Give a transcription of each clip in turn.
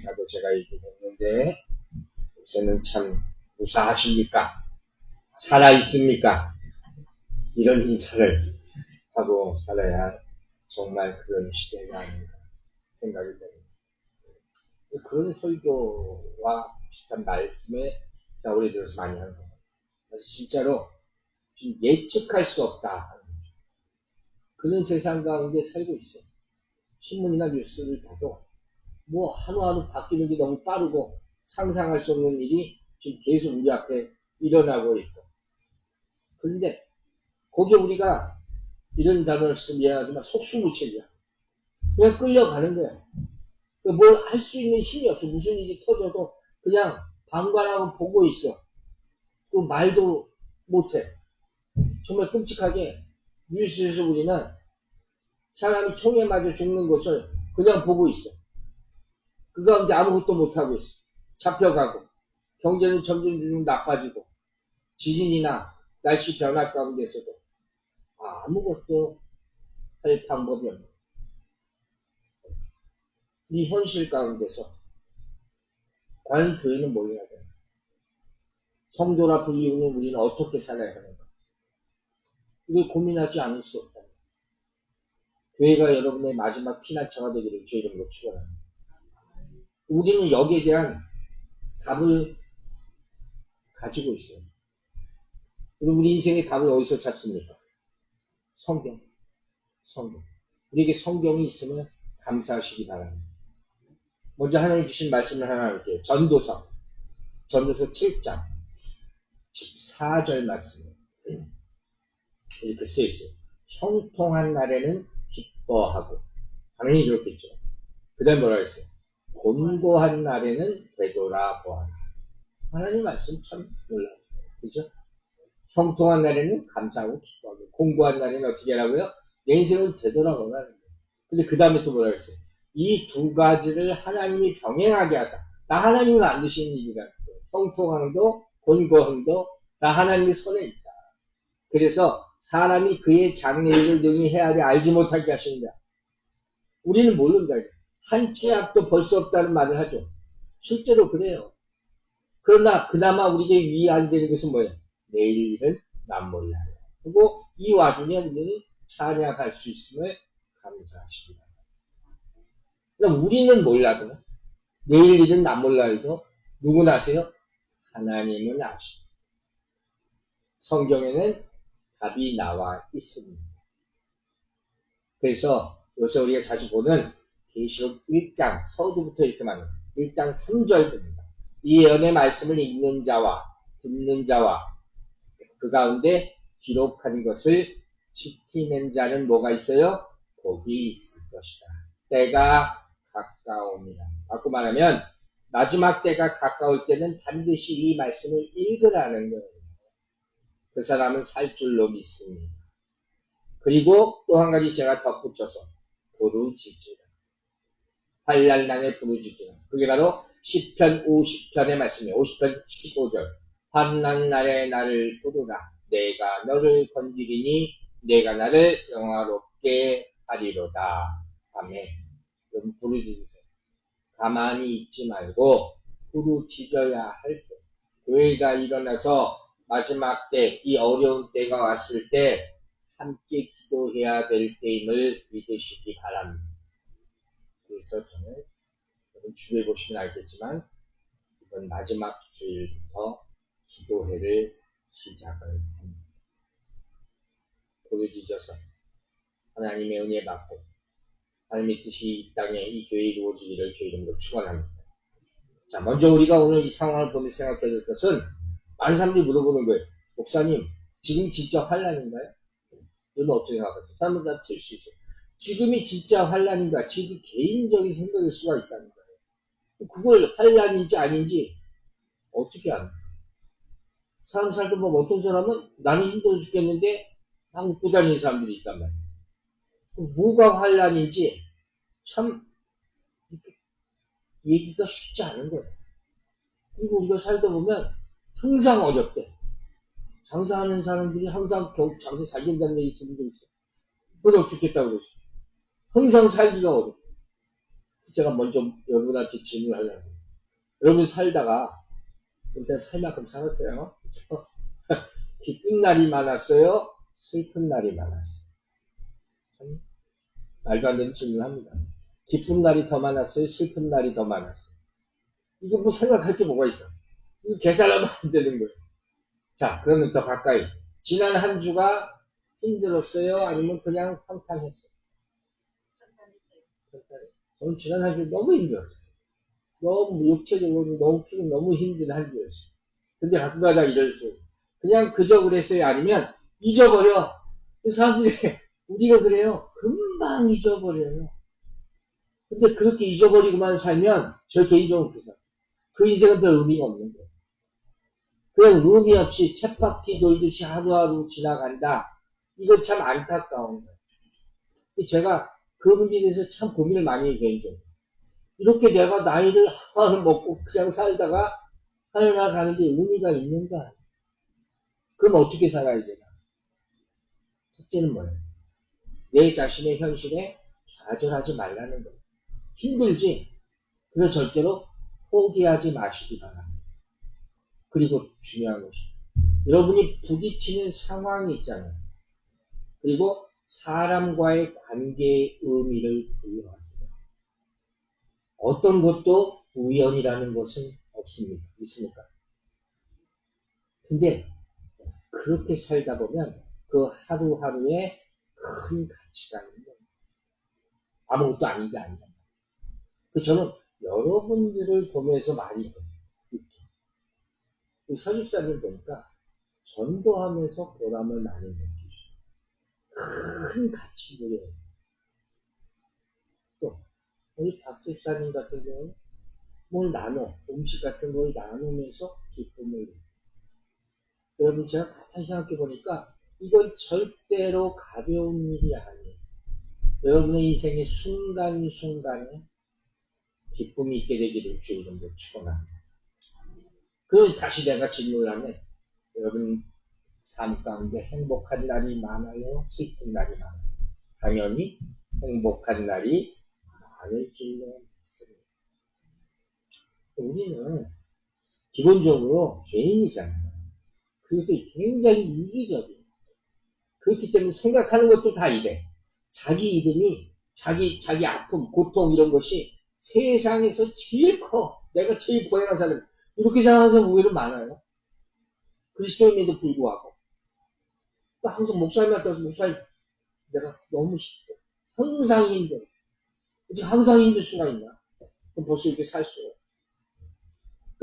하고 제가 얘기했는데 요새는 참 무사하십니까? 살아있습니까? 이런 인사를 하고 살아야 정말 그런 시대가 아닌가 생각이 됩니다. 그런 설교와 비슷한 말씀에 우리 들어서 많이 하는 겁니다. 그래서 진짜로 예측할 수 없다. 그런 세상 가운데 살고 있어요. 신문이나 뉴스를 봐도 뭐 하루하루 바뀌는 게 너무 빠르고 상상할 수 없는 일이 지금 계속 우리 앞에 일어나고 있고. 그런데 거기에 우리가 이런 단어를 쓰면 미안하지만 속수무책이야. 그냥 끌려가는 거야. 뭘 할 수 있는 힘이 없어. 무슨 일이 터져도 그냥 방관하고 보고 있어. 또 말도 못해. 정말 끔찍하게 뉴스에서 우리는 사람이 총에 맞아 죽는 것을 그냥 보고 있어. 그 가운데 아무것도 못하고 있어. 잡혀가고 경제는 점점 나빠지고 지진이나 날씨 변화 가운데서도 아무것도 할 방법이 없는 이 현실 가운데서 과연 교회는 뭘 해야 되나? 성도라 불리우는 우리는 어떻게 살아야 하는가? 이걸 고민하지 않을 수 없다. 교회가 여러분의 마지막 피난처가 되기를 주의 이름으로 축원합니다. 우리는 여기에 대한 답을 가지고 있어요. 그럼 우리 인생의 답을 어디서 찾습니까? 성경. 우리에게 성경이 있으면 감사하시기 바랍니다. 먼저 하나님 주신 말씀을 하나 할게요. 전도서 7장 14절 말씀이에요. 이렇게 쓰여있어요. 형통한 날에는 기뻐하고 당연히 그렇겠죠. 그 다음에 뭐라 했어요? 곤고한 날에는 되돌아보아라. 하나님 말씀 참 놀라워요. 그죠? 형통한 날에는 감사하고 기뻐하고 곤고한 날에는 어떻게 하라고요? 내 인생을 되돌아보라는 거예요. 근데 그 다음에 또 뭐라 했어요? 이 두 가지를 하나님이 병행하게 하사 나 하나님을 만드신 일이다. 형통함도 곤고함도 나 하나님의 손에 있다. 그래서 사람이 그의 장래일을 능히 헤아려 알지 못하게 하십니다. 우리는 모른다. 한 치 앞도 벌 수 없다는 말을 하죠. 실제로 그래요. 그러나 그나마 우리에게 위안이 되는 것은 뭐예요? 내일 일은 난 몰라요. 그리고 이 와중에 우리는 찬양할 수 있음을 감사하십니다. 그럼 우리는 몰라도 내일 일은 난 몰라도 누구나 아세요? 하나님은 아십니다. 성경에는 답이 나와 있습니다. 그래서 요새 우리가 자주 보는 계시록 1장 서두부터 이렇게 말합니다. 1장 3절입니다. 이 예언의 말씀을 읽는 자와 듣는 자와 그 가운데 기록하는 것을 지키는 자는 뭐가 있어요? 복이 있을 것이다. 때가 가까웁니다. 바꿔 말하면 마지막 때가 가까울 때는 반드시 이 말씀을 읽으라는 거예요. 그 사람은 살 줄로 믿습니다. 그리고 또 한 가지 제가 덧붙여서 부르짖으라. 환난날에 부르짖으라. 그게 바로 시편 50편의 말씀이에요. 50편 15절. 환난날에 나를 부르라. 내가 너를 건지리니 내가 나를 영화롭게 하리로다. 아멘. 그럼 부르짖으세요. 가만히 있지 말고 부르짖어야 할 때. 교회가 일어나서 마지막 때, 이 어려운 때가 왔을 때 함께 기도해야 될 때임을 믿으시기 바랍니다. 그래서 저는 주에 보시면 알겠지만 이번 마지막 주일부터 기도회를 시작을 합니다. 부르짖어서 하나님의 은혜 받고 하나님의 뜻이 이 땅에 이 교회에 이루어지기를 주의 이름으로 축원합니다. 자, 먼저 우리가 오늘 이 상황을 보면서 생각해야 될 것은 많은 사람들이 물어보는 거예요. 목사님, 지금 진짜 환난인가요? 여러분 어떻게 생각하세요? 사람은 다 틀 수 있어요. 지금이 진짜 환난인가? 지금 개인적인 생각일 수가 있다는 거예요. 그걸 환난인지 아닌지 어떻게 아는 거예요? 사람 살다 보면 어떤 사람은 나는 힘들어 죽겠는데 막 웃고 다니는 사람들이 있단 말이에요. 뭐가 환난인지 참 얘기가 쉽지 않은 거예요. 그리고 우리가 살다 보면 항상 어렵대. 장사하는 사람들이 항상 장사 잘 된다는 얘기 들은 적 있어요. 그래서 죽겠다고 그러죠. 항상 살기가 어렵고 제가 먼저 여러분한테 질문하려고. 여러분 살다가 일단 살 만큼 살았어요. 기쁜 날이 많았어요? 슬픈 날이 많았어요? 참 말도 안 되는 질문합니다. 기쁜 날이 더 많았어요? 슬픈 날이 더 많았어요? 이거 뭐 생각할 게 뭐가 있어? 이거 계산하면 안 되는 거예요. 자, 그러면 더 가까이. 지난 한 주가 힘들었어요? 아니면 그냥 평탄했어요? 저는 지난 한 주 너무 힘들었어요. 너무 육체적으로 너무 피곤, 너무 힘든 한 주였어요. 근데 가끔가다 이럴 수. 그냥 그저 그랬어요? 아니면 잊어버려. 그 사람들이 우리가 그래요. 금방 잊어버려요. 근데 그렇게 잊어버리고만 살면 저 개인적으로 그 인생은 별 의미가 없는 거예요. 그냥 의미 없이 쳇바퀴 돌듯이 하루하루 지나간다. 이건 참 안타까운 거예요. 제가 그 문제에 대해서 참 고민을 많이 해요, 개인적으로. 이렇게 내가 나이를 하루 먹고 그냥 살다가 하늘나라 가는데 의미가 있는가? 그럼 어떻게 살아야 되나? 첫째는 뭐예요? 내 자신의 현실에 좌절하지 말라는 거예요. 힘들지? 그래서 절대로 포기하지 마시기 바랍니다. 그리고 중요한 것이 여러분이 부딪히는 상황이 있잖아요. 그리고 사람과의 관계의 의미를 부여하세요. 어떤 것도 우연이라는 것은 없습니다. 있습니까? 근데 그렇게 살다 보면 그 하루하루에 큰 가치가 있는 거예요. 아무것도 아닌 게 아니다. 저는 여러분들을 보면서 많이 느껴요. 서집사를 보니까 전도하면서 보람을 많이 느끼죠. 큰 가치를 또 우리 박 집사님 같은 경우는 뭘 나눠 음식 같은 걸 나누면서 기쁨을 느껴요. 여러분 제가 가만히 생각해 보니까 이건 절대로 가벼운 일이 아니에요. 여러분의 인생의 순간순간에 기쁨이 있게 되기를 주 이름으로 축원합니다. 그럼 다시 내가 질문을 하면 여러분 삶 가운데 행복한 날이 많아요? 슬픈 날이 많아요? 당연히 행복한 날이 많을 줄로 믿습니다. 우리는 기본적으로 개인이잖아요. 그래서 굉장히 이기적이에요. 그렇기 때문에 생각하는 것도 다 이래. 자기 이름이, 자기 아픔, 고통 이런 것이 세상에서 제일 커. 내가 제일 고행한 사람. 이렇게 생각하는 사람 의외로 많아요. 그리스도인에도 불구하고. 항상 목사님한테 와서 목사님, 내가 너무 힘들어. 항상 힘들어. 어떻게 항상 힘들 수가 있나? 그럼 벌써 이렇게 살 수가.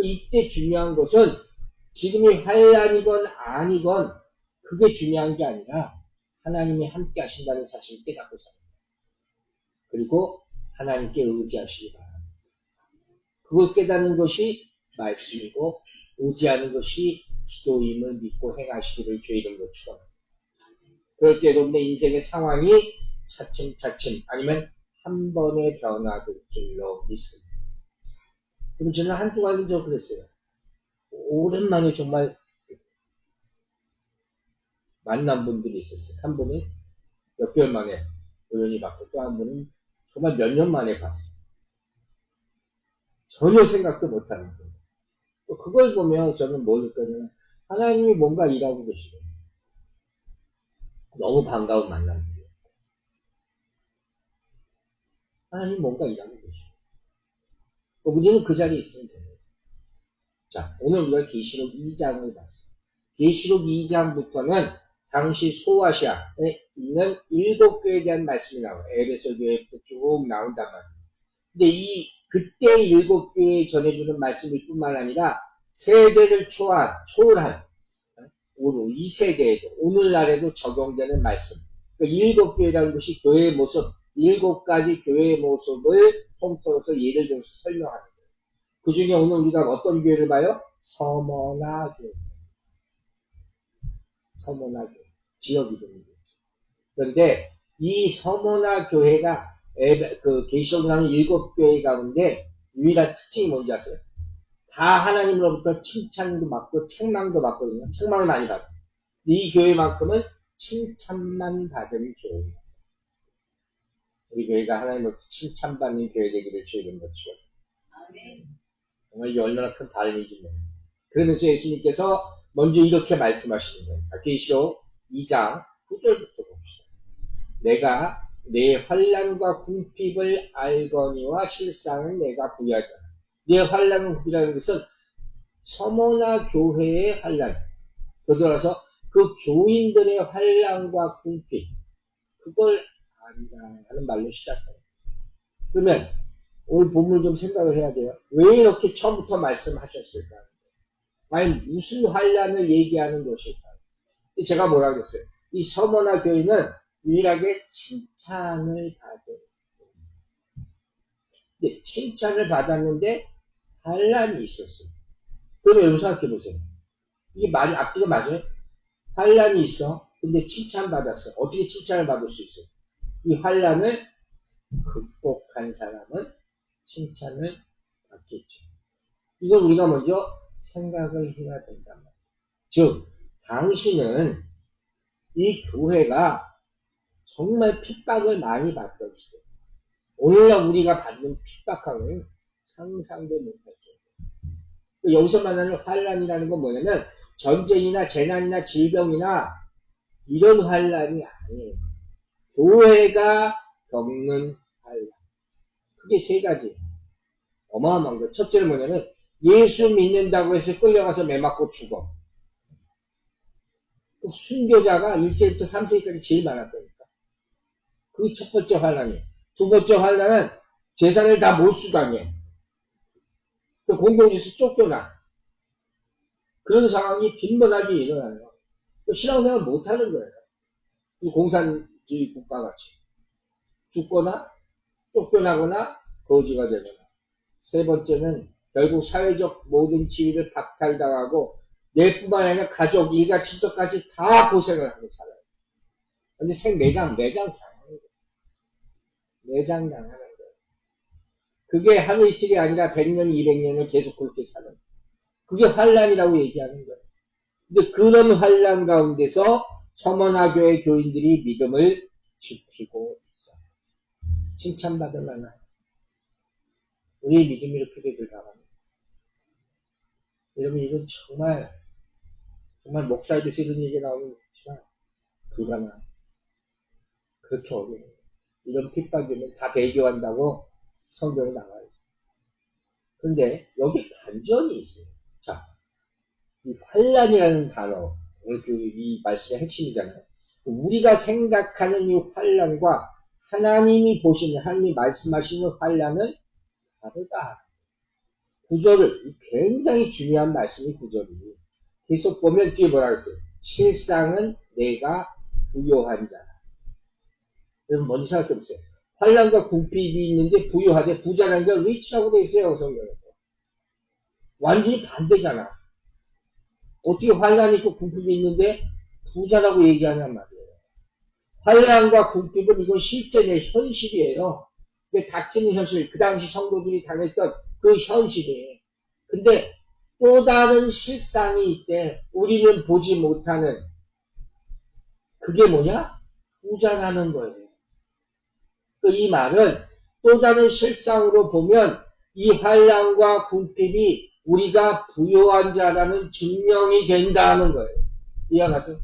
이때 중요한 것은 지금이 환란이건 아니건 그게 중요한 게 아니라 하나님이 함께 하신다는 사실을 깨닫고 삽니다. 그리고 하나님께 의지하시기 바랍니다. 그걸 깨닫는 것이 말씀이고 의지하는 것이 기도임을 믿고 행하시기를 주의 이름으로 축원합니다. 그럴 때 여러분의 인생의 상황이 차츰차츰 아니면 한 번에 변화될 줄로 믿습니다. 그럼 저는 한 주간이 좀 그랬어요. 오랜만에 정말 만난 분들이 있었어요. 한 분은 몇 개월 만에 우연히 봤고 또 한 분은 정말 몇 년 만에 봤어요. 전혀 생각도 못하는 거예요. 또 그걸 보면 저는 뭘 느꼈냐면 하나님이 뭔가 일하고 계시고 너무 반가운 만남이에요. 하나님이 뭔가 일하고 계시고 우리는 그 자리에 있으면 돼요. 자, 오늘 우리가 계시록 2장을 봤어요. 계시록 2장부터는 당시 소아시아에 있는 7교회에 대한 말씀이 나와요. 에베소 교회부터 쭉 나온단 말이에요. 근데 그때 7교회에 전해주는 말씀일 뿐만 아니라 세대를 초월한 이 세대에도 오늘날에도 적용되는 말씀. 그러니까 7교회라는 것이 교회의 모습, 7가지 교회의 모습을 통틀어서 예를 들어서 설명하는 거예요. 그 중에 오늘 우리가 어떤 교회를 봐요? 서머나 교회. 서머나 교회. 지역 이름이죠. 그런데 이 서머나 교회가 계시록에 나오는 7교회 가운데 유일한 특징이 뭔지 아세요? 다 하나님으로부터 칭찬도 받고 책망도 받거든요. 책망을 많이 받고. 이 교회만큼은 칭찬만 받은 교회입니다. 우리 교회가 하나님으로부터 칭찬받는 교회 되기를 주의 이름으로 축원합니다. 정말 이게 얼마나 큰 바람이지 뭐. 그러면서 예수님께서 먼저 이렇게 말씀하시는 거예요. 자, 계시록 2장 9절부터 봅시다. 내가 내 환난과 궁핍을 알거니와 실상은 내가 부여하잖아. 내 환난과 궁핍이라는 것은 서머나 교회의 환난, 그러더라서 그 교인들의 환난과 궁핍, 그걸 안다 하는 말로 시작해요. 그러면 오늘 본문을 좀 생각을 해야 돼요. 왜 이렇게 처음부터 말씀하셨을까? 과연 무슨 환난을 얘기하는 것일까? 제가 뭐라 그랬어요? 이 서머나 교회는 유일하게 칭찬을 받은. 네, 칭찬을 받았는데 환난이 있었어요. 그럼 여러분 생각해 보세요. 이게 말이 앞뒤가 맞아요? 환난이 있어. 근데 칭찬받았어. 어떻게 칭찬을 받을 수 있어요? 이 환난을 극복한 사람은 칭찬을 받겠죠. 이걸 우리가 먼저 생각을 해야 된단 말이에요. 즉, 당신은 이 교회가 정말 핍박을 많이 받던 시대. 오늘날 우리가 받는 핍박하고는 상상도 못할 정도. 여기서 말하는 환난이라는 건 뭐냐면 전쟁이나 재난이나 질병이나 이런 환난이 아니에요. 교회가 겪는 환난. 그게 세 가지. 어마어마한 거. 첫째는 뭐냐면 예수 믿는다고 해서 끌려가서 매 맞고 죽어. 순교자가 1세부터 3세기까지 제일 많았다니까. 그게 첫 번째 환난이에요. 두 번째 환난은 재산을 다 몰수당해. 공동체에서 쫓겨나. 그런 상황이 빈번하게 일어나요. 신앙생활 못하는 거예요. 공산주의 국가같이. 죽거나 쫓겨나거나 거지가 되거나. 세 번째는 결국 사회적 모든 지위를 박탈당하고 내뿐만 아니라 가족, 일가, 친척까지 다 고생을 하고 살아요. 근데 매장 당하는 거예요. 매장 당하는 거예요. 그게 하루 이틀이 아니라 100년, 200년을 계속 그렇게 사는 거예요. 그게 환난이라고 얘기하는 거예요. 근데 그런 환난 가운데서 서머나교회 교인들이 믿음을 지키고 있어요. 칭찬받을 만한 우리의 믿음이 이렇게 되길 바랍니다. 여러분 이건 정말 목사님께서 이런 얘기 나오면 그렇지만 불가능합니다. 그렇게 어려워요. 이런 핍박이면 다 배교한다고 성경에 나와요. 그런데 여기 반전이 있어요. 자, 이 환난이라는 단어, 이 말씀의 핵심이잖아요. 우리가 생각하는 이 환난과 하나님이 보시는, 하나님이 말씀하시는 환난은 다르다. 구절을, 굉장히 중요한 말씀이 구절이에요. 계속 보면 뒤에 뭐라 그랬어요? 실상은 내가 부요한 자라. 여러분 먼저 생각해 보세요. 환난과 궁핍이 있는데 부요하되 부자라는 게 리치라고 되어 있어요. 성경에서. 완전히 반대잖아. 어떻게 환난이 있고 궁핍이 있는데 부자라고 얘기하냔 말이에요. 환난과 궁핍은 이건 실제의 현실이에요. 근데 닥치는 현실, 그 당시 성도들이 당했던 그 현실이에요. 근데 또 다른 실상이 있대. 우리는 보지 못하는. 그게 뭐냐? 부자라는 거예요. 이 말은 또 다른 실상으로 보면 이 환난과 궁핍이 우리가 부요한 자라는 증명이 된다는 거예요. 이해가세요?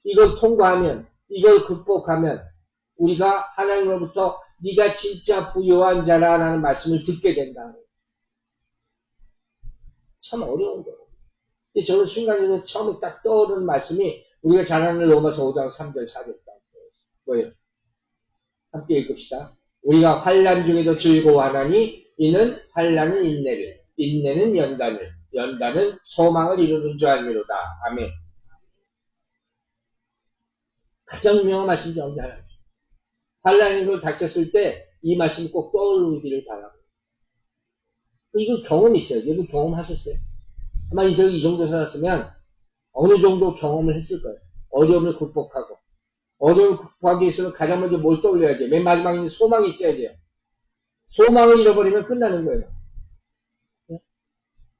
이걸 통과하면, 이걸 극복하면 우리가 하나님으로부터 네가 진짜 부요한 자라는 말씀을 듣게 된다는 거예요. 참 어려운 거예요. 근데 저는 순간적으로 처음에 딱 떠오르는 말씀이 우리가 잘 아는 로마서 5장 3절 4절 뭐예요? 함께 읽읍시다. 우리가 환난 중에도 즐거워하나니 이는 환난은 인내를, 인내는 연단을, 연단은 소망을 이루는 줄 알미로다. 아멘. 가장 유명한 말씀이 언제 하나님. 환난이 걸 닥쳤을 때 이 말씀이 꼭 떠오르기를 바랍니다. 이거 경험이 있어요. 여러분 경험하셨어요? 아마 이 정도 살았으면 어느 정도 경험을 했을 거예요. 어려움을 극복하고. 어려움을 극복하기 위해서는 가장 먼저 뭘 떠올려야 돼요? 맨 마지막에는 소망이 있어야 돼요. 소망을 잃어버리면 끝나는 거예요.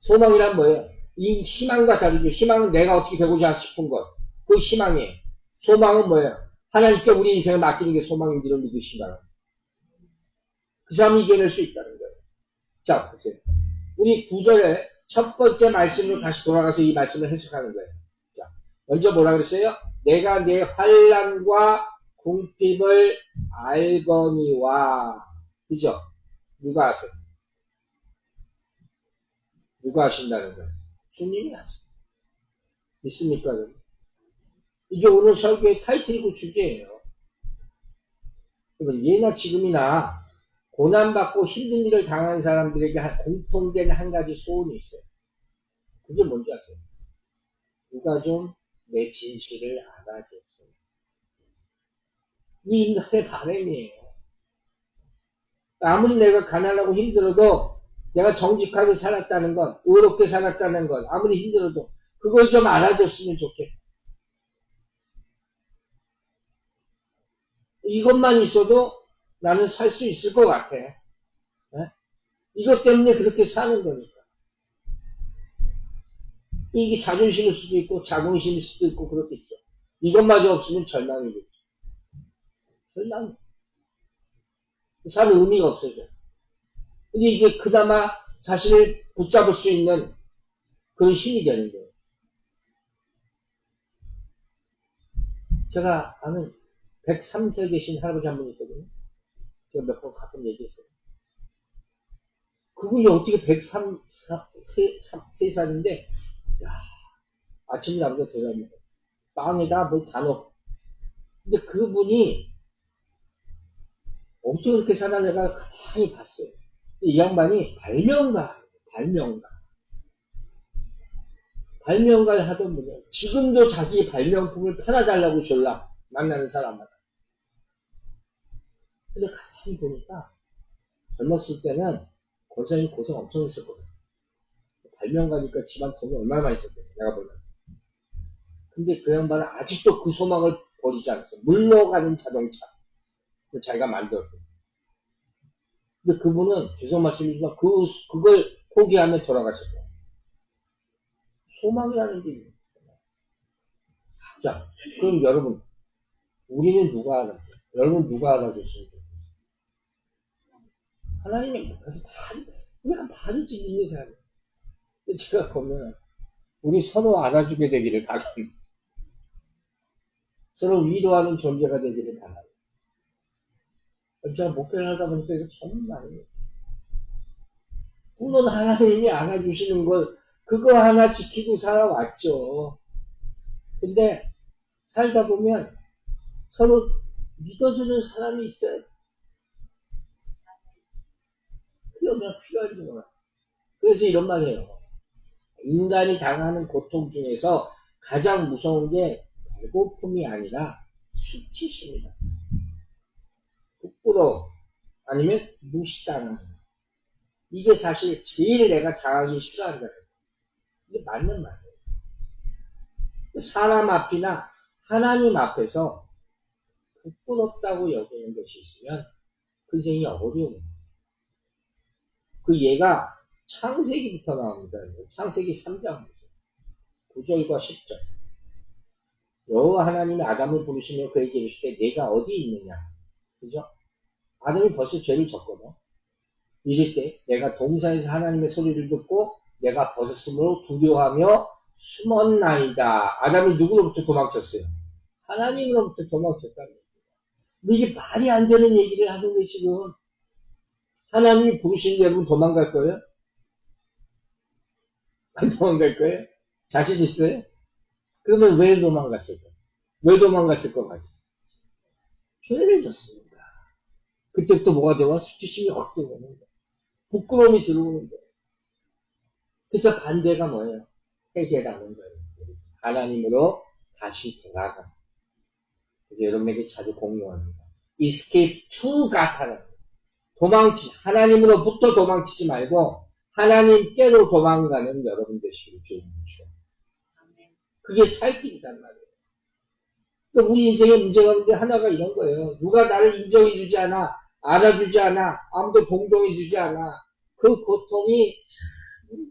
소망이란 뭐예요? 이 희망과 다르죠. 희망은 내가 어떻게 되고자 싶은 것. 그 희망이에요. 소망은 뭐예요? 하나님께 우리 인생을 맡기는 게 소망인지를 믿으신가? 그 사람이 이겨낼 수 있다는 거예요. 자, 보세요. 우리 9절에 첫 번째 말씀으로 다시 돌아가서 이 말씀을 해석하는 거예요. 자, 먼저 뭐라 그랬어요? 내가 내 환난과 궁핍을 알거니와. 그죠? 누가 아세요? 누가 하신다는 거예요? 주님이 하세요. 믿습니까? 이게 오늘 설교의 타이틀이고 주제예요. 그러면 예나 지금이나 고난받고 힘든 일을 당한 사람들에게 공통된 한 가지 소원이 있어요. 그게 뭔지 아세요? 누가 좀 내 진실을 알아줬어요. 이 인간의 바람이에요. 아무리 내가 가난하고 힘들어도 내가 정직하게 살았다는 건, 의롭게 살았다는 건, 아무리 힘들어도 그걸 좀 알아줬으면 좋겠다. 이것만 있어도 나는 살 수 있을 것 같아. 네? 이것 때문에 그렇게 사는 거니까. 이게 자존심일 수도 있고 자긍심일 수도 있고 그렇겠죠. 이것마저 없으면 절망이겠죠. 절망. 사는 의미가 없어져. 근데 이게 그나마 자신을 붙잡을 수 있는 그런 힘이 되는 거예요. 제가 아는 103세 계신 할아버지 한 분 있거든요. 제가 몇 번 가끔 얘기했어요. 그분이 어떻게 103살인데, 야, 아침에 나보다 대단합니다. 빵에다 뭘 다 넣고. 근데 그분이 어떻게 그렇게 사나 내가 가만히 봤어요. 이 양반이 발명가를 하던 분이에요. 지금도 자기 발명품을 팔아달라고 졸라 만나는 사람마다. 근데 가만히 보니까 젊었을 때는 고생 엄청 했었거든. 발명가니까 집안 돈이 얼마나 많이 썼겠어, 내가 보면. 근데 그 양반은 아직도 그 소망을 버리지 않았어. 물러가는 자동차. 자기가 만들었고. 근데 그분은 죄송 말씀이지만 그걸 포기하며 돌아가셨고. 소망이라는 게 있어요. 자, 그럼 여러분, 우리는 누가 알아줘? 여러분 누가 알아줬습니까? 하나님의 그래서 우리가 많이 짓는 사람이에요. 제가 보면 우리 서로 알아주게 되기를 바랍니다. 서로 위로하는 존재가 되기를 바랍니다. 제가 목회를 하다 보니까 이거 정말 많이 물론 하나님이 안아주시는 걸 그거 하나 지키고 살아왔죠. 근데 살다 보면 서로 믿어주는 사람이 있어요. 필요하지 뭐. 그래서 이런 말이에요. 인간이 당하는 고통 중에서 가장 무서운 게 배고픔이 아니라 수치심이다. 부끄러움 아니면 무시당하는. 이게 사실 제일 내가 당하기 싫어한다. 이게 맞는 말이에요. 사람 앞이나 하나님 앞에서 부끄럽다고 여기는 것이 있으면 그 인생이 어려운. 그 예가 창세기부터 나옵니다. 창세기 3장 9절과 10절. 여호와 하나님이 아담을 부르시며 그에게 이르시되 내가 어디 있느냐. 그죠? 아담이 벌써 죄를 졌거든. 이르시되 내가 동산에서 하나님의 소리를 듣고 내가 벗었으므로 두려워하며 숨었나이다. 아담이 누구로부터 도망쳤어요? 하나님으로부터 도망쳤다는 거예요. 이게 말이 안 되는 얘기를 하는 게 지금 하나님이 부르신 여러분 도망갈 거예요? 안 도망갈 거예요? 자신 있어요? 그러면 왜 도망갔을까? 왜 도망갔을 것 같아요? 죄를 졌습니다. 그때부터 뭐가 들어와? 수치심이 확 들어오는 거예요. 부끄러움이 들어오는 거예요. 그래서 반대가 뭐예요? 회개라는 거예요. 하나님으로 다시 돌아가. 그래서 여러분에게 자주 공유합니다. escape to God하는 하나님으로부터 도망치지 말고 하나님께로 도망가는 여러분 되시길 주옵소서. 그게 살 길이란 말이에요. 우리 인생의 문제가 있는데 하나가 이런 거예요. 누가 나를 인정해주지 않아, 알아주지 않아, 아무도 동정해주지 않아. 그 고통이 참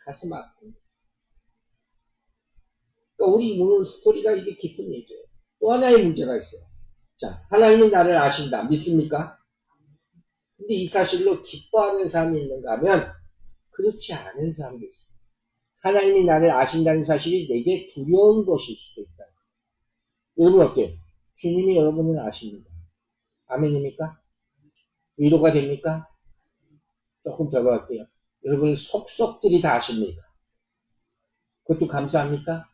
가슴 아픈. 그러니까 우리 오늘 스토리가 이게 깊은 얘기예요. 또 하나의 문제가 있어요. 자, 하나님이 나를 아신다. 믿습니까? 근데 이 사실로 기뻐하는 사람이 있는가 하면 그렇지 않은 사람도 있어요. 하나님이 나를 아신다는 사실이 내게 두려운 것일 수도 있다. 여러분 어때요? 주님이 여러분을 아십니다. 아멘입니까? 위로가 됩니까? 조금 더 갈게요. 여러분 속속들이 다 아십니까? 그것도 감사합니까?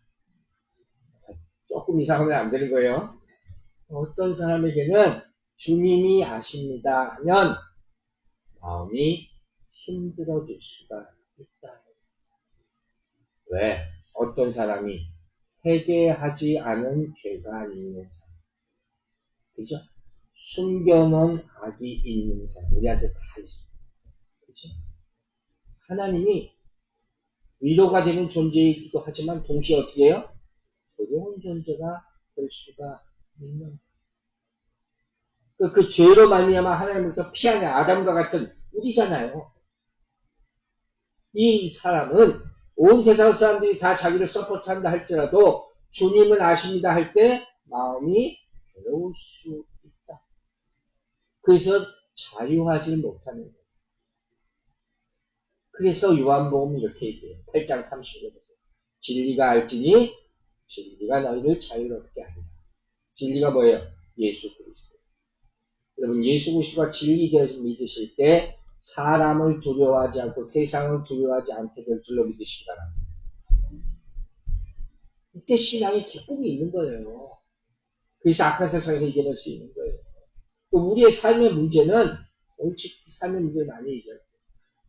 조금 이상하면 안 되는 거예요. 어떤 사람에게는 주님이 아십니다 하면 마음이 힘들어질 수가 있다. 왜? 어떤 사람이 회개하지 않은 죄가 있는 사람, 그죠? 숨겨놓은 악이 있는 사람, 우리한테 다 있어. 그죠? 하나님이 위로가 되는 존재이기도 하지만 동시에 어떻게 해요? 두려운 존재가 될 수가 있는 그 죄로 말미암아 하나님으로부터 피하는 아담과 같은 우리잖아요. 이 사람은 온 세상 사람들이 다 자기를 서포트한다 할지라도 주님은 아십니다 할 때 마음이 괴로울 수 있다. 그래서 자유하지 못하는 거예요. 그래서 요한복음이 이렇게 얘기해요. 8장 30절에 진리가 알지니 진리가 너희를 자유롭게 하리라. 진리가 뭐예요? 예수 그리스도. 여러분 예수 그리스도가 진리 되어서 믿으실 때 사람을 두려워하지 않고 세상을 두려워하지 않게 될 줄로 믿으시기 바랍니다. 이때 신앙에 기쁨이 있는 거예요. 그래서 악한 세상에서 이겨낼 수 있는 거예요. 또 우리의 삶의 문제는 솔직히 삶의 문제는 아니죠.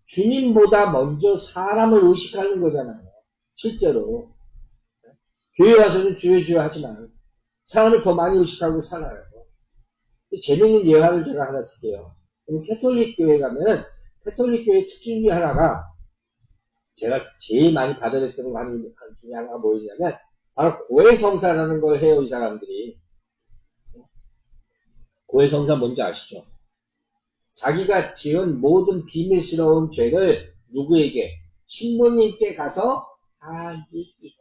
주님보다 먼저 사람을 의식하는 거잖아요. 실제로. 교회 와서는 주여 하지만 사람을 더 많이 의식하고 살아요. 재밌는 예화를 제가 하나 드릴게요. 캐톨릭 교회 가면 캐톨릭 교회 특징 중에 하나가 제가 제일 많이 받아냈던 거 하는 중에 하나가 뭐였냐면 바로 고해성사라는 걸 해요. 이 사람들이. 고해성사 뭔지 아시죠? 자기가 지은 모든 비밀스러운 죄를 누구에게? 신부님께 가서 다 얘기해.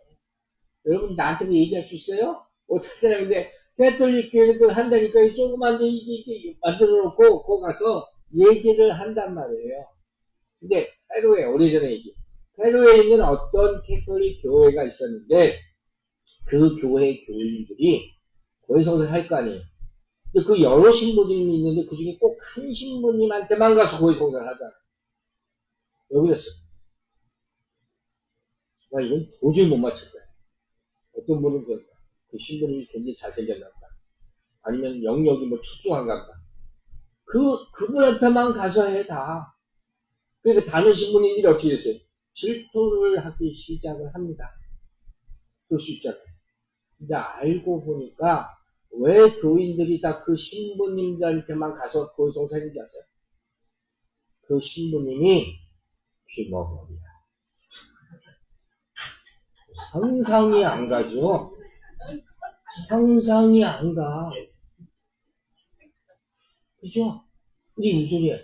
여러분이 나한테 얘기할 수 있어요? 어떤 사람인데 캐톨릭 교회를 한다니까 조그만 데 이게 만들어 놓고 거 가서 얘기를 한단 말이에요. 근데 페루에 오래전에 얘기. 페루에 있는 어떤 캐톨릭 교회가 있었는데 그 교회 교인들이 고해성사를 할 거 아니에요. 근데 그 여러 신부님이 있는데 그 중에 꼭 한 신부님한테만 가서 고해성사를 하잖아요. 왜 그랬어요? 이건 도저히 못 맞출 거야. 어떤 분은 그 신부님이 굉장히 잘생겼나 보다. 아니면 영역이 뭐 출중한가 보다. 그분한테만 가서 해, 다. 그러니까 다른 신부님들이 어떻게 됐어요? 질투를 하기 시작을 합니다. 그럴 수 있잖아요. 근데 알고 보니까 왜 교인들이 다 그 신부님들한테만 가서 고해성사했는지 아세요? 그 신부님이 귀머거리야. 상상이 안 가죠? 상상이 안 가. 그죠? 이게 무슨 소리야?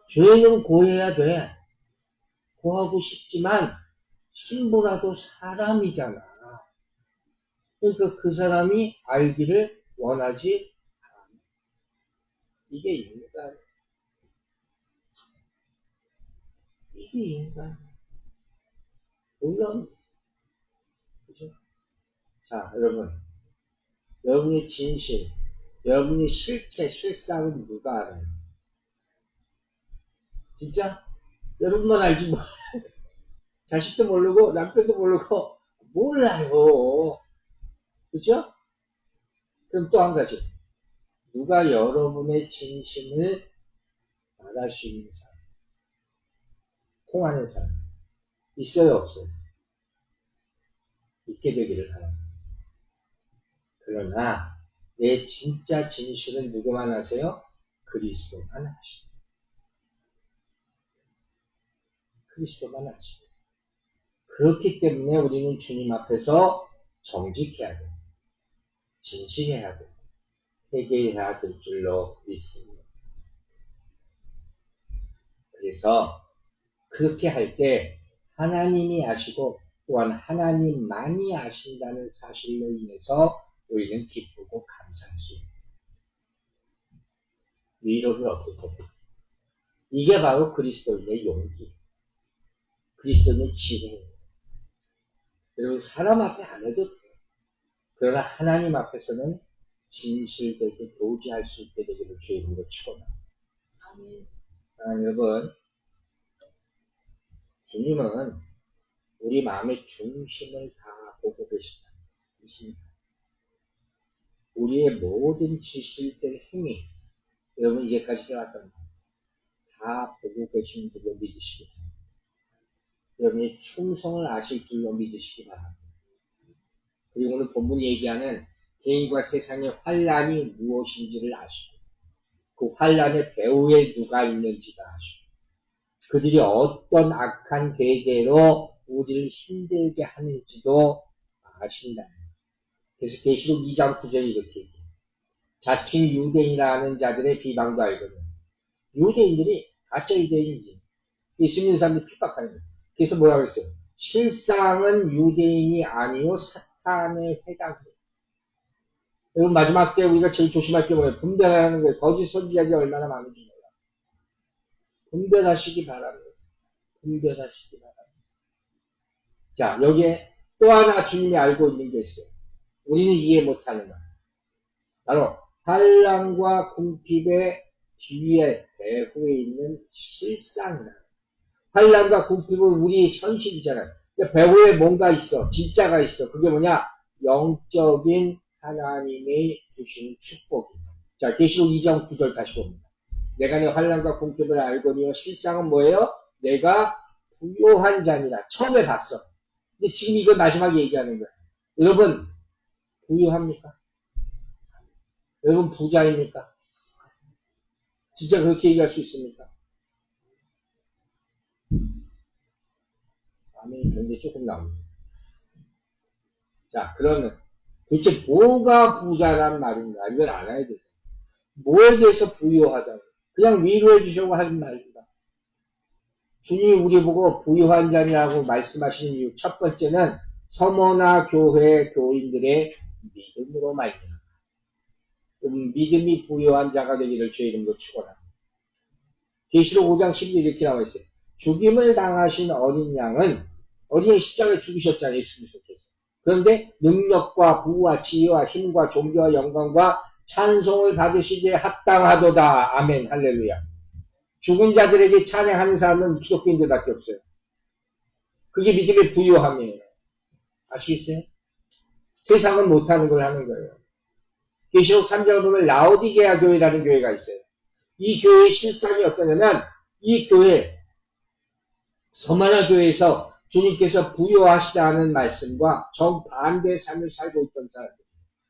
죄는 고해야 돼. 고하고 싶지만 신부라도 사람이잖아. 그러니까 그 사람이 알기를 원하지 않아. 이게 인간. 이게 인간. 물론, 그죠? 자, 여러분. 여러분의 진실, 여러분의 실체, 실상은 누가 알아요? 진짜? 여러분만 알지 뭐. 자식도 모르고, 남편도 모르고, 몰라요. 그죠? 그럼 또 한 가지. 누가 여러분의 진심을 말할 수 있는 사람, 통하는 사람, 있어요, 없어요? 있게 되기를 바랍니다. 그러나, 내 진짜 진실은 누구만 아세요? 그리스도만 아시죠. 그리스도만 아시죠. 그렇기 때문에 우리는 주님 앞에서 정직해야 돼. 진실해야 돼. 회개해야 될 줄로 믿습니다. 그래서 그렇게 할 때 하나님이 아시고 또한 하나님만이 아신다는 사실로 인해서 우리는 기쁘고 감사할 수 있다. 위로를 얻게 됩니다. 이게 바로 그리스도인의 용기, 그리스도인의 지혜입니다. 여러분 사람 앞에 안 해도 돼요. 그러나 하나님 앞에서는 진실되게 교제할 수 있게 되기를 주의 이름으로 축원합니다. 여러분, 주님은 우리 마음의 중심을 다 보고 계십니다. 우리의 모든 지실된 행위, 여러분 이제까지 해왔던 거 다 보고 계신 줄로 믿으시기 바랍니다. 여러분의 충성을 아실 줄로 믿으시기 바랍니다. 그리고 오늘 본문이 얘기하는 개인과 세상의 환란이 무엇인지를 아시고 그 환란의 배후에 누가 있는지도 아시고 그들이 어떤 악한 계계로 우리를 힘들게 하는지도 아신다. 그래서 계시록 2장 9절이 이렇게 얘기해요. 자칭 유대인이라는 자들의 비방도 알거든. 유대인들이 가짜 유대인이지. 예수 믿는 사람들이 핍박하는 거예요. 그래서 뭐라고 했어요? 실상은 유대인이 아니요 사탄에 해당해요. 여러분 마지막 때 우리가 제일 조심할 게 뭐예요? 분별하는 거예요. 거짓 선지자들이 얼마나 많은지 몰라. 분별하시기 바랍니다. 분별하시기 바랍니다. 자, 여기에 또 하나 주님이 알고 있는 게 있어요. 우리는 이해 못하는 거. 바로 환난과 궁핍의 뒤에 배후에 있는 실상이다. 환난과 궁핍은 우리의 현실이잖아요. 배후에 뭔가 있어. 진짜가 있어. 그게 뭐냐? 영적인 하나님의 주신 축복입니다. 자, 계시록 2장 9절 다시 봅니다. 내가 내 환난과 궁핍을 알거니와 실상은 뭐예요? 내가 부요한 자니라. 처음에 봤어. 근데 지금 이걸 마지막에 얘기하는 거야. 여러분 부유합니까? 여러분 부자입니까? 진짜 그렇게 얘기할 수 있습니까? 아멘. 그런데 조금 나옵니다. 자, 그러면 도대체 뭐가 부자란 말인가? 이걸 알아야 돼요. 뭐에 대해서 부유하다? 그냥 위로해 주려고 하는 말입니다. 주님이 우리 보고 부유한 자라고 말씀하시는 이유 첫 번째는 서머나 교회 교인들의 믿음으로 말입니다. 믿음이 부유한 자가 되기를 주의 이름으로 축원합니다. 계시록 5장 10절 이렇게 나와 있어요. 죽임을 당하신 어린 양은 어린 십자가에 죽으셨잖아요. 예수 그리스도께서. 그런데 능력과 부와 지혜와 힘과 존귀와 영광과 찬송을 받으시기에 합당하도다. 아멘. 할렐루야. 죽은 자들에게 찬양하는 사람은 기독교인들밖에 없어요. 그게 믿음의 부유함이에요. 아시겠어요? 세상은 못하는 걸 하는 거예요. 계시록 3장을 보면 라오디게아 교회라는 교회가 있어요. 이 교회의 실상이 어떠냐면 이 교회 서마나 교회에서 주님께서 부유하시다는 말씀과 정반대의 삶을 살고 있던 사람들.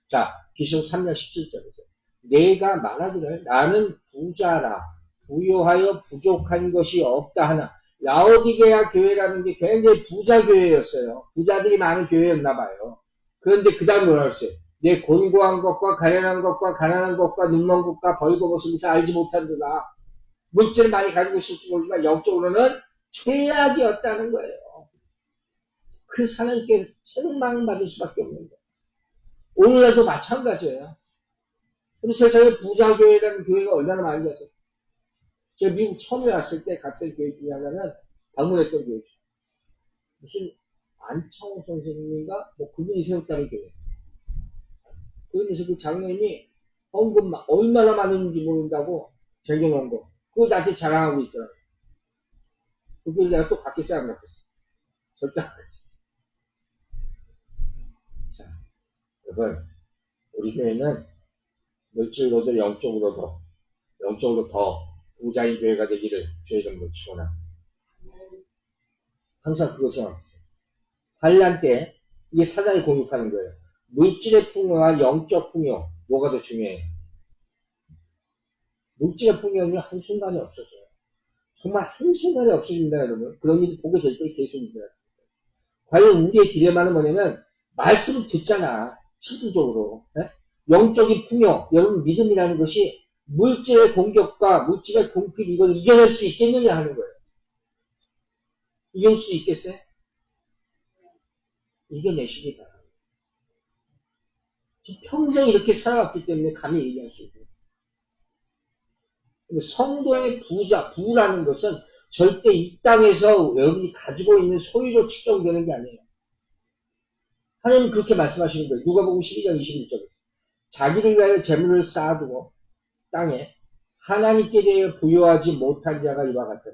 자, 계시록 3장 17절에서 내가 말하기를 나는 부자라 부유하여 부족한 것이 없다 하나. 라오디게아 교회라는 게 굉장히 부자 교회였어요. 부자들이 많은 교회였나 봐요. 그런데 그 다음 뭐라고 했어요? 내 곤고한 것과 가련한 것과 가난한 것과 눈먼 것과 벌거벗으면서 알지 못한도다. 물질을 많이 가지고 있을지 모르지만 영적으로는 최악이었다는 거예요. 그래서 하나님께 책망 받을 수밖에 없는 거예요. 오늘날도 마찬가지예요. 그럼 세상에 부자교회라는 교회가 얼마나 많은지 아세요? 제가 미국 처음에 왔을 때 갔던 교회 중에 하나는 방문했던 교회죠. 무슨 안창호 선생님인가? 뭐 그분이 세웠다는 교회. 그러면서 그 장로님이 헌금 얼마나 많은지 모른다고 적용한 거. 그거 나한테 자랑하고 있더라고요. 그걸 내가 또 갖게 싸움 났겠어. 절대 안 그랬어. 자, 여러분, 우리 교회는 물질로도 영적으로 더 부자인 교회가 되기를 주의 이름으로 축원합니다. 항상 그거 생각하세요. 환난 때 이게 사단이 공격하는 거예요. 물질의 풍요와 영적 풍요 뭐가 더 중요해요? 물질의 풍요는 한순간에 없어져요. 정말 한순간에 없어진다 여러분. 그런 일이 보게 될 때 계속 있어요. 과연 우리의 딜레마는 뭐냐면 말씀을 듣잖아. 실질적으로. 네? 영적인 풍요 여러분 믿음이라는 것이 물질의 공격과 물질의 궁핍 이걸 이겨낼 수 있겠느냐 하는 거예요. 이길 수 있겠어요? 이겨내시기 바랍니다. 평생 이렇게 살아왔기 때문에 감히 얘기할 수 있어요. 근데 성도의 부라는 것은 절대 이 땅에서 여러분이 가지고 있는 소유로 측정되는 게 아니에요. 하나님 그렇게 말씀하시는 거예요. 누가복음 12장 21절에서. 자기를 위하여 재물을 쌓아두고 땅에 하나님께 대해 부여하지 못한 자가 이와 같다.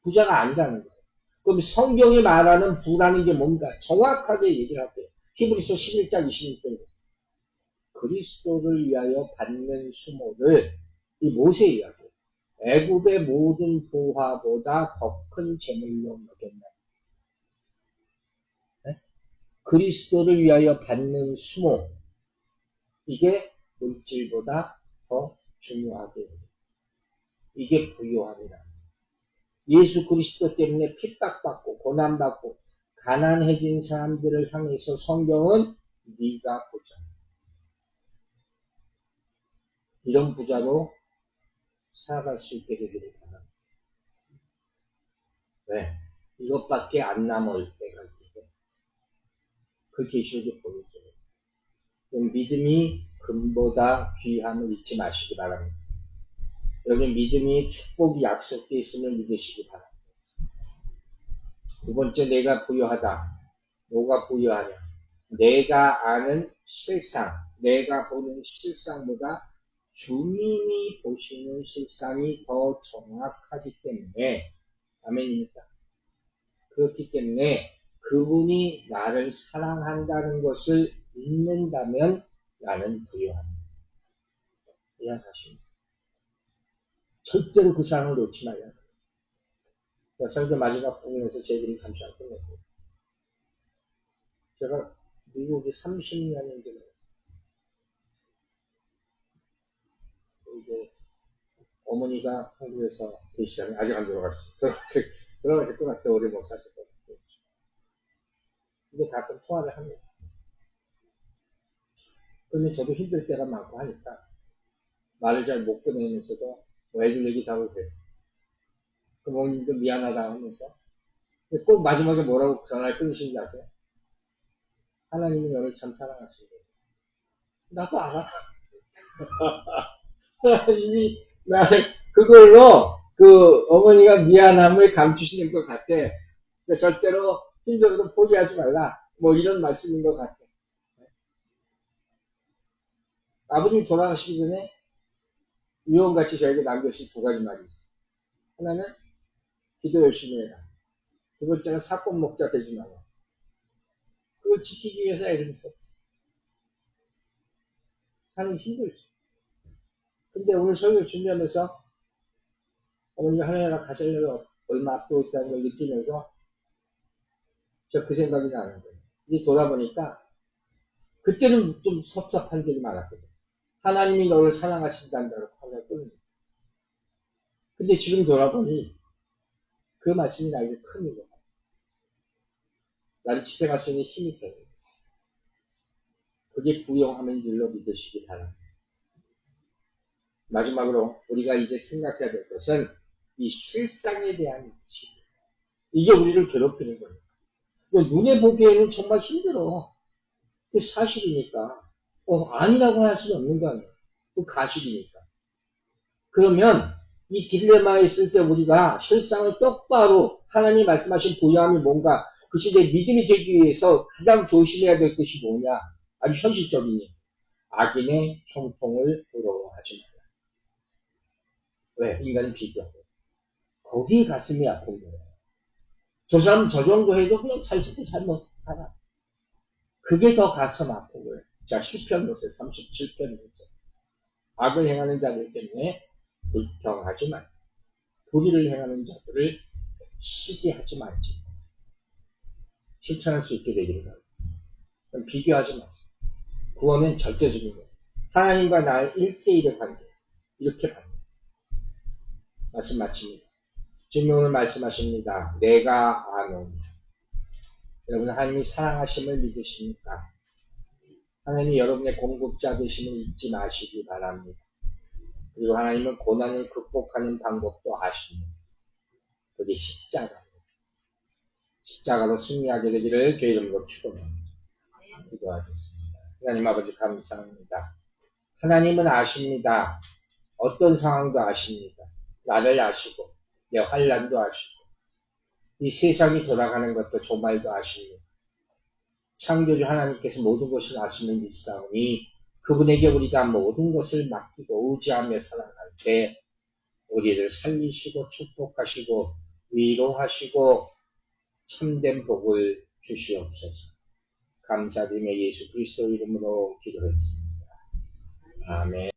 부자가 아니라는 거예요. 그럼 성경이 말하는 부라는 게 뭔가 정확하게 얘기를 할게요. 히브리서 11장 26절에 그리스도를 위하여 받는 수모를 이 모세 이야기예요. 애굽의 모든 부하보다 더 큰 재물로 여겼나. 네? 그리스도를 위하여 받는 수모 이게 물질보다 더 중요하게 이게 부요함이다. 예수 그리스도 때문에 핍박받고 고난받고 가난해진 사람들을 향해서 성경은 네가 부자. 이런 부자로 살아갈 수 있게 되기를 바랍니다. 왜? 이것밖에 안 남을 때가 있고 그 계시록이 보여줘요. 믿음이 금보다 귀함을 잊지 마시기 바랍니다. 여기 믿음이 축복이 약속되어 있음을 믿으시기 바랍니다. 두 번째, 내가 부유하다. 뭐가 부유하냐? 내가 아는 실상, 내가 보는 실상보다 주님이 보시는 실상이 더 정확하기 때문에 아멘입니까? 그렇기 때문에 그분이 나를 사랑한다는 것을 믿는다면 나는 부유합니다. 이해하십니까? 절대로 그 사랑을 놓지 말아야 돼요. 설교 마지막 부분에서 제 얘기를 잠시만 끝냈고요. 제가 미국에 30년이 되는 이제 어머니가 한국에서 계시다면 아직 안 돌아갔어요. 돌아가실 것 같아. 오래 못 사실 것 같아요. 근데 가끔 통화를 합니다. 그러면 저도 힘들 때가 많고 하니까 말을 잘 못 꺼내면서도 뭐 애들 얘기 다 하고 그래요. 그 어머님도 미안하다 하면서 근데 꼭 마지막에 뭐라고 전화를 끊으시는지 아세요? 하나님이 너를 참 사랑하시고 나도 알아. 하나님이 나를 그걸로 그 어머니가 미안함을 감추시는 것 같아. 그러니까 절대로 힘들어도 포기하지 말라. 뭐 이런 말씀인 것 같아. 아버님 돌아가시기 전에 유언같이 저에게 남겨주신 두 가지 말이 있어요. 하나는 기도 열심히 해라. 두 번째는 사건 목자 되지 말라. 그걸 지키기 위해서 애를 썼어. 사는 힘들지. 근데 오늘 설교 준비하면서 어머니가 하나님과 가시려고 얼마 앞두고 있다는 걸 느끼면서 저 그 생각이 나는 거예요. 이제 돌아보니까 그때는 좀 섭섭한 적이 많았거든. 하나님이 너를 사랑하신다는 대로 화가 끓는 거야. 근데 지금 돌아보니 그 말씀이 나에게 큰 일이야. 나를 지탱할 수 있는 힘이 되는 거야. 그게 부용하는 일로 믿으시기 바랍니다. 마지막으로 우리가 이제 생각해야 될 것은 이 실상에 대한 인식. 이게 우리를 괴롭히는 거예요. 눈에 보기에는 정말 힘들어. 그 사실이니까. 아니라고 할 수는 없는 거 아니에요. 그 가실이니까. 그러면 이 딜레마에 있을 때 우리가 실상을 똑바로 하나님이 말씀하신 부유함이 뭔가 그 시대에 믿음이 되기 위해서 가장 조심해야 될 것이 뭐냐. 아주 현실적이니. 악인의 형통을 부러워하지 말라. 왜? 인간은 비교하고. 거기에 가슴이 아픈 거예요. 저 사람 저 정도 해도 그냥 잘 쓰고 잘 살아. 그게 더 가슴 아픈 거예요. 자, 시편 보세요. 37편 보세요. 악을 행하는 자들 때문에 불평하지 말고 불의를 행하는 자들을 시기하지 말지. 실천할 수 있게 되기를 바랍니다. 비교하지 마세요. 구원은 절대적인 거예요. 하나님과 나의 1대1의 관계. 이렇게 받는 말씀 마칩니다. 주님 오늘 말씀하십니다. 내가 아노니. 여러분 하나님이 사랑하심을 믿으십니까? 하나님이 여러분의 공급자 되심을 잊지 마시기 바랍니다. 그리고 하나님은 고난을 극복하는 방법도 아십니다. 그게 십자가. 십자가로 승리하게 되기를 주의 이름으로 축원합니다. 기도하겠습니다. 하나님 아버지 감사합니다. 하나님은 아십니다. 어떤 상황도 아십니다. 나를 아시고 내 환난도 아시고 이 세상이 돌아가는 것도 정말도 아십니다. 창조주 하나님께서 모든 것을 아시는 믿사오니 그분에게 우리가 모든 것을 맡기고 의지하며 살아갈 때 우리를 살리시고 축복하시고 위로하시고 참된 복을 주시옵소서. 감사드리며 예수 그리스도 이름으로 기도했습니다. 아멘.